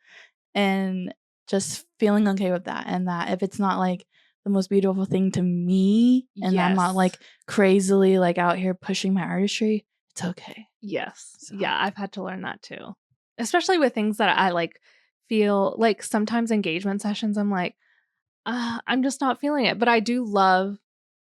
and just feeling okay with that, and that if it's not like the most beautiful thing to me and I'm not like crazily like out here pushing my artistry, it's okay. So. Yeah, I've had to learn that too, especially with things that I like feel like sometimes engagement sessions, I'm like, I'm just not feeling it. But I do love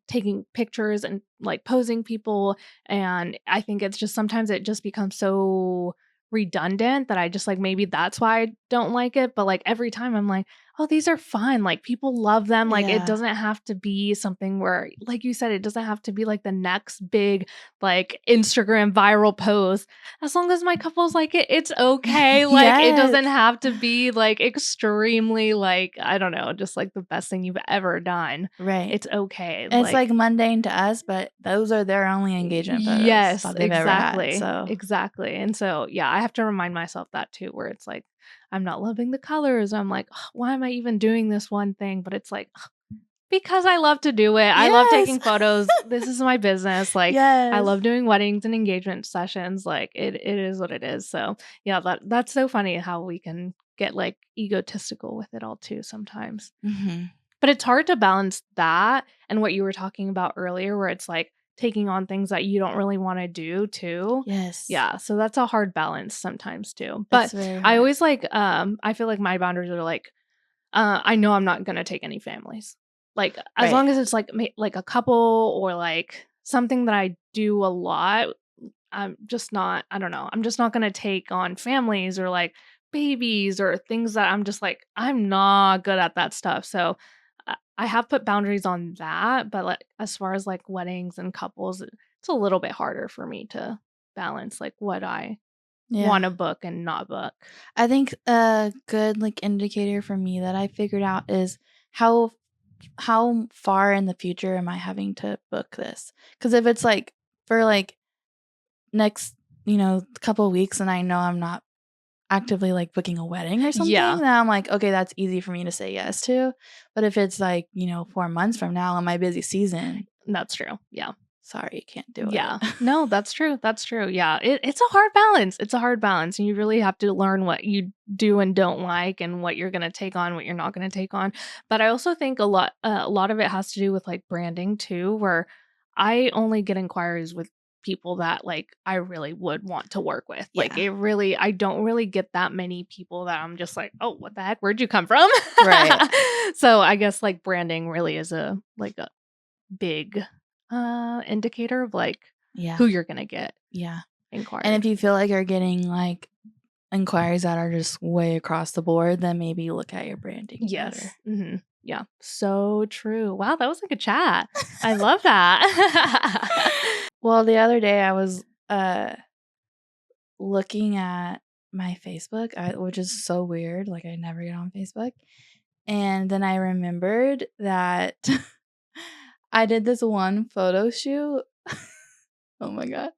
taking pictures and like posing people, and I think it's just sometimes it just becomes so redundant that I just like maybe that's why I don't like it. But like every time I'm like, oh, these are fun, like people love them. Like it doesn't have to be something where, like you said, it doesn't have to be like the next big like Instagram viral post. As long as my couples like it, it's okay. Like it doesn't have to be like extremely like, I don't know, just like the best thing you've ever done. Right. It's okay. It's like mundane to us, but those are their only engagement photos that they've ever had. So exactly. And so yeah, I have to remind myself that too, where it's like I'm not loving the colors. I'm like, "Ugh, why am I even doing this one thing?" But it's like, ugh, because I love to do it. I love taking photos. This is my business. Like I love doing weddings and engagement sessions. Like it is what it is. So yeah, that's so funny how we can get like egotistical with it all too sometimes. Mm-hmm. But it's hard to balance that and what you were talking about earlier, where it's like taking on things that you don't really want to do too. Yes. Yeah. So that's a hard balance sometimes too. But I always like, I feel like my boundaries are like, I know I'm not going to take any families. Like as long as it's like a couple or like something that I do a lot, I'm just not, I don't know. I'm just not going to take on families or like babies or things that I'm just like, I'm not good at that stuff. So I have put boundaries on that, but like as far as like weddings and couples, it's a little bit harder for me to balance like what I want to book and not book. I think a good like indicator for me that I figured out is how far in the future am I having to book this? Because if it's like for like next, couple of weeks and I know I'm not actively like booking a wedding or something, then I'm like, okay, that's easy for me to say yes to. But if it's like, 4 months from now in my busy season, that's true. Yeah. Sorry, can't do it. Yeah. No, that's true. That's true. Yeah. It's a hard balance. It's a hard balance. And you really have to learn what you do and don't like and what you're going to take on, what you're not going to take on. But I also think a lot of it has to do with like branding too, where I only get inquiries with people that like I really would want to work with. Like I don't really get that many people that I'm just like, oh, what the heck? Where'd you come from? Right. So I guess like branding really is a big indicator of like who you're gonna get. Inquiries. And if you feel like you're getting like inquiries that are just way across the board, then maybe look at your branding better. Mm-hmm. Yeah, so true. Wow, that was like a chat. I love that. Well, the other day I was looking at my Facebook, which is so weird. Like I never get on Facebook. And then I remembered that I did this one photo shoot. Oh my God.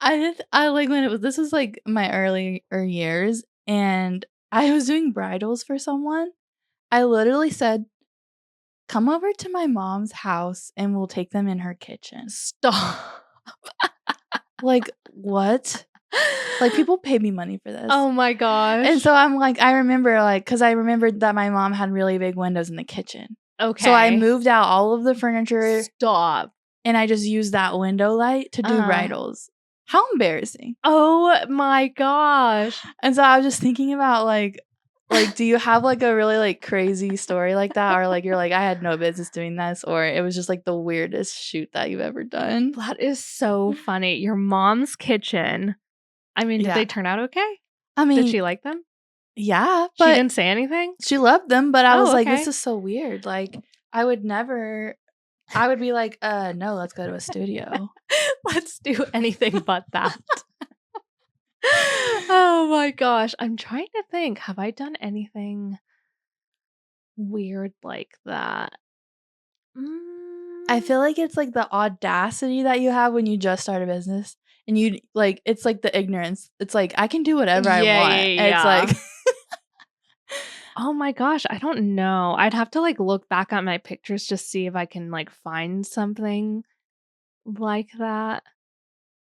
This was like my earlier years, and I was doing bridals for someone. I literally said, come over to my mom's house and we'll take them in her kitchen. Stop. Like, what? Like, people pay me money for this. Oh my gosh. And so I'm like, I remember, like, because I remembered that my mom had really big windows in the kitchen. Okay. So I moved out all of the furniture. Stop. And I just used that window light to do bridals. How embarrassing. Oh my gosh. And so I was just thinking about, like, do you have, like, a really, like, crazy story like that? Or, like, you're like, I had no business doing this. Or it was just, like, the weirdest shoot that you've ever done. That is so funny. Your mom's kitchen. I mean, did they turn out okay? I mean, did she like them? Yeah. But she didn't say anything? She loved them. But I was like, this is so weird. Like, I would be like, no, let's go to a studio. Let's do anything but that. Oh my gosh. I'm trying to think. Have I done anything weird like that? I feel like it's like the audacity that you have when you just start a business. And you like, it's like the ignorance. It's like, I can do whatever I want. It's like, oh my gosh, I don't know. I'd have to like look back at my pictures to see if I can like find something like that.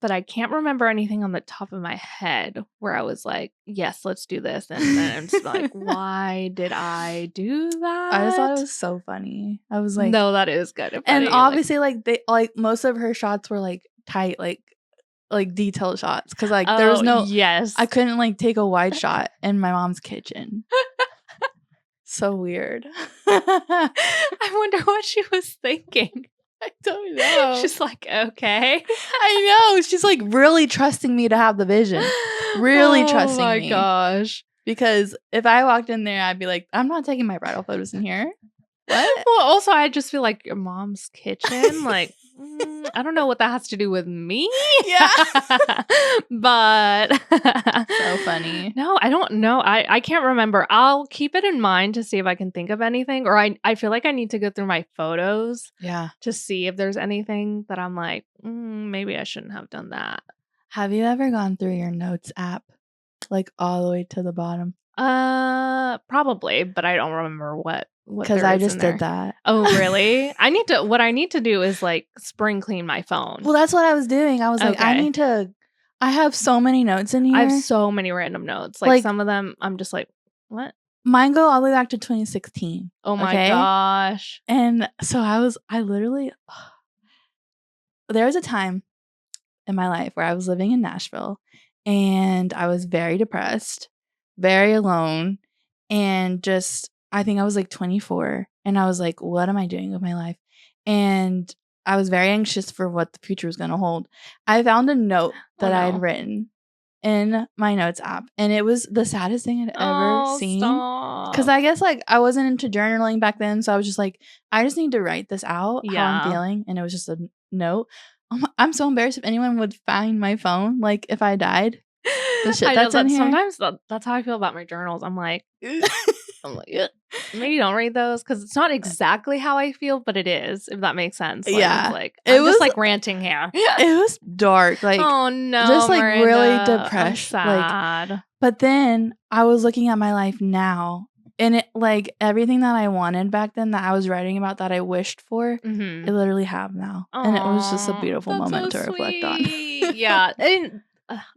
But I can't remember anything on the top of my head where I was like, yes, let's do this. And then I'm just like, why did I do that? I just thought it was so funny. I was like, no, that is good. Funny. And obviously like they like most of her shots were like tight, like detailed shots. Cause like there was no, I couldn't like take a wide shot in my mom's kitchen. So weird. I wonder what she was thinking. I don't know. She's like, okay. I know. She's like really trusting me to have the vision. Really trusting me. Oh my gosh. Because if I walked in there, I'd be like, I'm not taking my bridal photos in here. What? Well, also, I just feel like your mom's kitchen. Like, I don't know what that has to do with me. Yeah. But so funny. No, I don't know. I can't remember. I'll keep it in mind to see if I can think of anything. Or I feel like I need to go through my photos. Yeah. To see if there's anything that I'm like, maybe I shouldn't have done that. Have you ever gone through your notes app? Like all the way to the bottom? Probably, but I don't remember what because I just did that. Oh, really? What I need to do is like spring clean my phone. Well, that's what I was doing. I was like, I have so many notes in here. I have so many random notes. Like some of them, I'm just like, what? Mine go all the way back to 2016. Oh my gosh. And so I literally, there was a time in my life where I was living in Nashville and I was very depressed, very alone, and just, I think I was like 24 and I was like, what am I doing with my life? And I was very anxious for what the future was going to hold. I found a note that I had written in my notes app and it was the saddest thing I'd ever seen. Because I guess like I wasn't into journaling back then, so I was just like, I just need to write this out, how I'm feeling. And it was just a note. I'm so embarrassed if anyone would find my phone, like if I died. The shit that's in here. Sometimes that's how I feel about my journals. I'm like, maybe don't read those because it's not exactly how I feel, but it is, if that makes sense. Like, yeah, like I'm just like ranting here. It was dark, like oh no, just like Miranda, really depressed. I'm sad. Like, but then I was looking at my life now, and it like everything that I wanted back then that I was writing about that I wished for, I literally have now, and it was just a beautiful moment to reflect on. Yeah, and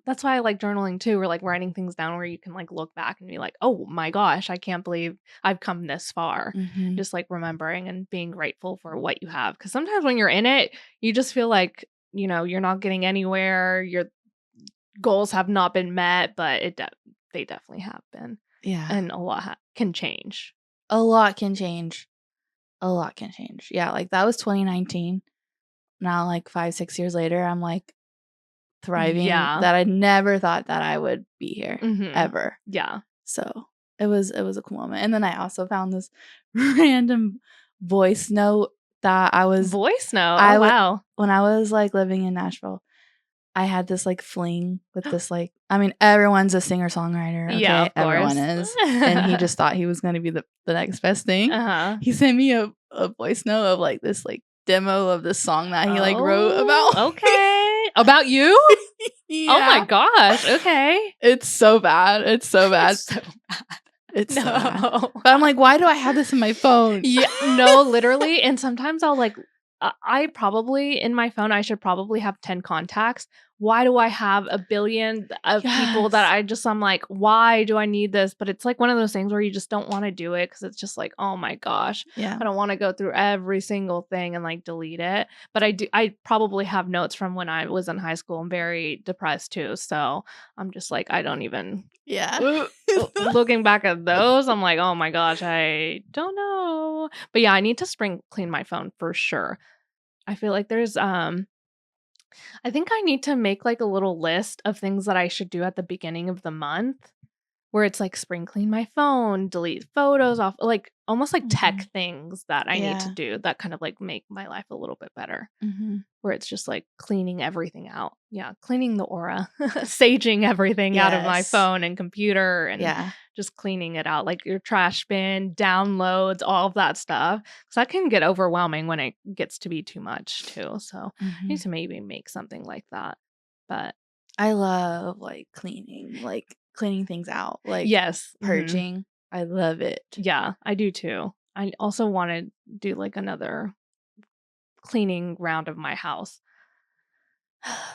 that's why I like journaling too, or like writing things down where you can like look back and be like, oh my gosh, I can't believe I've come this far. Just like remembering and being grateful for what you have. Because sometimes when you're in it, you just feel like, you're not getting anywhere. Your goals have not been met, but they definitely have been. Yeah. And a lot can change. A lot can change. Yeah, like that was 2019. Now like 5-6 years later, I'm like thriving that I never thought that I would be here ever. Yeah. So it was a cool moment. And then I also found this random voice note that I was wow. When I was like living in Nashville, I had this like fling with this like, I mean, everyone's a singer-songwriter. Okay? Yeah, of course. Everyone is. And he just thought he was going to be the next best thing. He sent me a voice note of like this like demo of the song that he like wrote about. Okay. About you? Yeah. Oh my gosh. Okay. It's so bad. It's so bad. So bad. But I'm like, why do I have this in my phone? Yeah. No, literally. And sometimes I'll like, I probably in my phone, I should probably have 10 contacts. Why do I have a billion of people that I'm like, why do I need this? But it's like one of those things where you just don't want to do it because it's just like, oh my gosh, I don't want to go through every single thing and like delete it. But I probably have notes from when I was in high school. I'm very depressed too. So I'm just like, I don't even. Yeah. Looking back at those, I'm like, oh my gosh, I don't know. But yeah, I need to spring clean my phone for sure. I feel like there's I think I need to make like a little list of things that I should do at the beginning of the month where it's like spring clean my phone, delete photos off, like almost like tech things that I need to do that kind of like make my life a little bit better. Where it's just like cleaning everything out. Yeah, cleaning the aura, saging everything out of my phone and computer and just cleaning it out, like your trash bin, downloads, all of that stuff. Because that can get overwhelming when it gets to be too much too. So I need to maybe make something like that. But I love like cleaning things out, like purging. I love it. Yeah, I do too. I also want to do like another cleaning round of my house.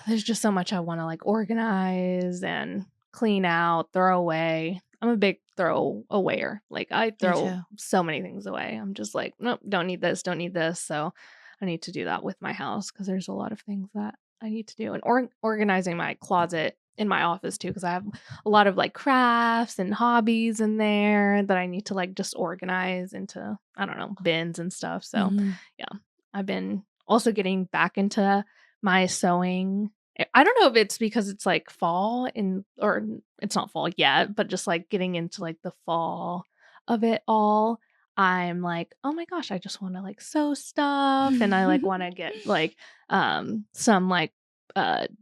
There's just so much I want to like organize and clean out, throw away. I'm a big throw awayer. Like I throw so many things away. I'm just like, nope, don't need this, don't need this. So I need to do that with my house because there's a lot of things that I need to do. And organizing my closet in my office too, because I have a lot of like crafts and hobbies in there that I need to like just organize into, I don't know, bins and stuff. So yeah, I've been also getting back into my sewing. I don't know if it's because it's like fall or it's not fall yet, but just like getting into like the fall of it all. I'm like, oh my gosh, I just want to like sew stuff, and I like want to get like some like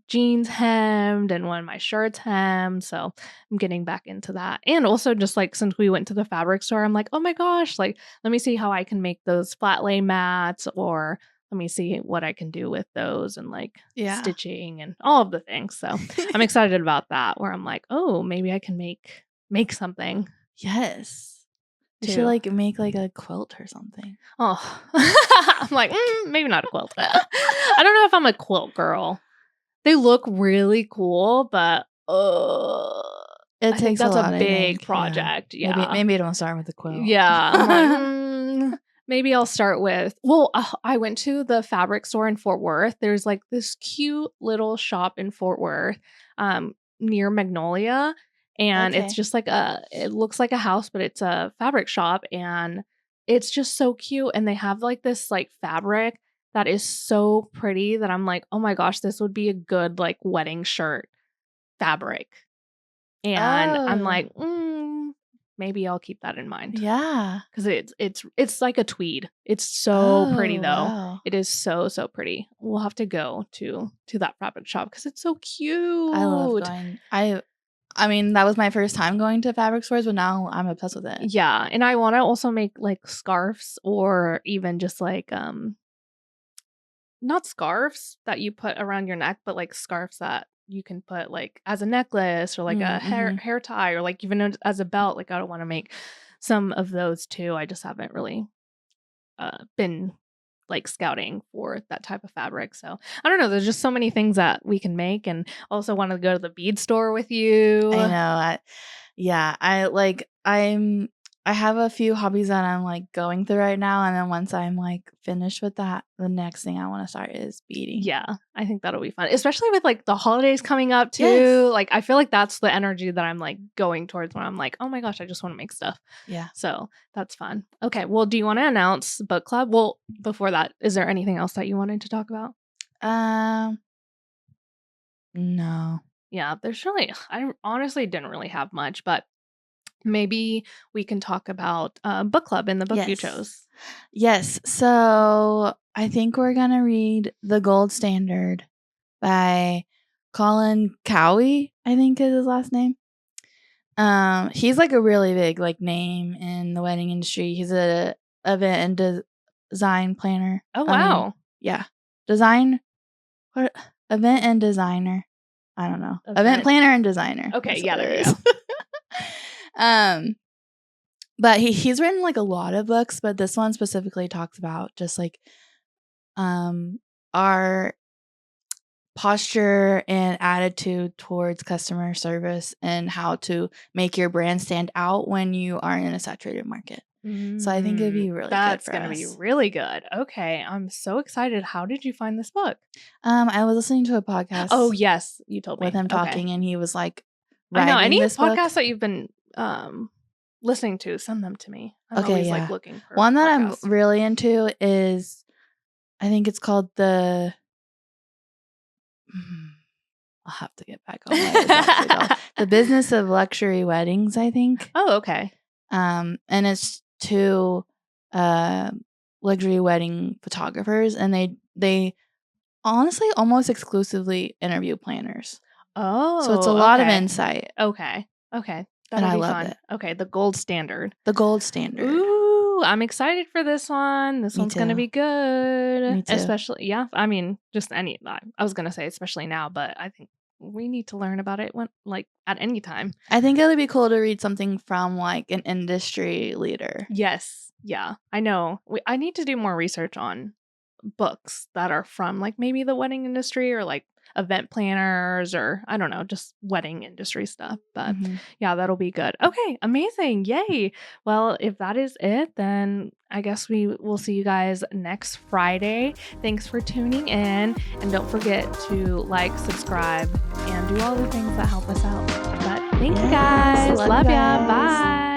jeans hemmed and one of my shirts hemmed. So I'm getting back into that. And also just like since we went to the fabric store, I'm like, oh my gosh, like let me see how I can make those flat lay mats, or let me see what I can do with those, and like stitching and all of the things. So I'm excited about that, where I'm like, oh, maybe I can make something. Yes. You should like make like a quilt or something. Oh, I'm like, maybe not a quilt. I don't know if I'm a quilt girl. They look really cool, but it takes that's a lot, big project. Yeah. Maybe don't start with a quilt. Yeah. I'm like, maybe I'll start with. Well, I went to the fabric store in Fort Worth. There's like this cute little shop in Fort Worth, near Magnolia. And it's just like it looks like a house, but it's a fabric shop, and it's just so cute. And they have like this like fabric that is so pretty that I'm like, oh my gosh, this would be a good like wedding shirt fabric. And I'm like, maybe I'll keep that in mind. Yeah. Because it's like a tweed. It's so pretty though. Wow. It is so pretty. We'll have to go to that fabric shop because it's so cute. I love going. I mean, that was my first time going to fabric stores, but now I'm obsessed with it. Yeah. And I want to also make like scarves, or even just like not scarves that you put around your neck, but like scarves that you can put like as a necklace, or like a hair tie, or like even as a belt. Like I don't want to make some of those too. I just haven't really been like scouting for that type of fabric. So I don't know. There's just so many things that we can make, and also want to go to the bead store with you. I know. I have a few hobbies that I'm like going through right now, and then once I'm like finished with that, the next thing I want to start is beading. Yeah, I think that'll be fun, especially with like the holidays coming up too. Yes. Like I feel like that's the energy that I'm like going towards when I'm like, oh my gosh, I just want to make stuff. Yeah. So that's fun. Okay, well, do you want to announce book club? Well, before that, is there anything else that you wanted to talk about? No. Yeah, I honestly didn't really have much, but maybe we can talk about book club and the book you chose. Yes. So I think we're going to read The Gold Standard by Colin Cowie, I think is his last name. He's like a really big like name in the wedding industry. He's a event and design planner. Oh, wow. Event and designer. I don't know. Event planner and designer. Okay, yeah, there you go. But he's written like a lot of books, but this one specifically talks about just like our posture and attitude towards customer service, and how to make your brand stand out when you are in a saturated market. So I think it'd be really good for us. That's going to be really good. Okay, I'm so excited. How did you find this book? I was listening to a podcast. Oh, yes, you told me. With him talking, and he was like, I know, any podcasts that you've been listening to, send them to me. I'm always like looking for one that podcasts. I'm really into is, I think it's called I'll have to get back on The Business of Luxury Weddings, I think. Oh, okay. And it's two luxury wedding photographers, and they honestly almost exclusively interview planners. Oh, so it's a lot of insight. Okay. That'll be fun. It. Okay, The Gold Standard. The Gold Standard. Ooh, I'm excited for this one. This one's going to be good. Me too. Especially, yeah, I mean, just I was going to say especially now, but I think we need to learn about it like at any time. I think it would be cool to read something from like an industry leader. Yes. Yeah, I know. I need to do more research on books that are from like maybe the wedding industry or like event planners or I don't know, just wedding industry stuff. But yeah, that'll be good. Okay, amazing. Yay. Well, if that is it, then I guess we will see you guys next Friday. Thanks for tuning in. And don't forget to like, subscribe, and do all the things that help us out. But thank you guys. Love ya. Bye.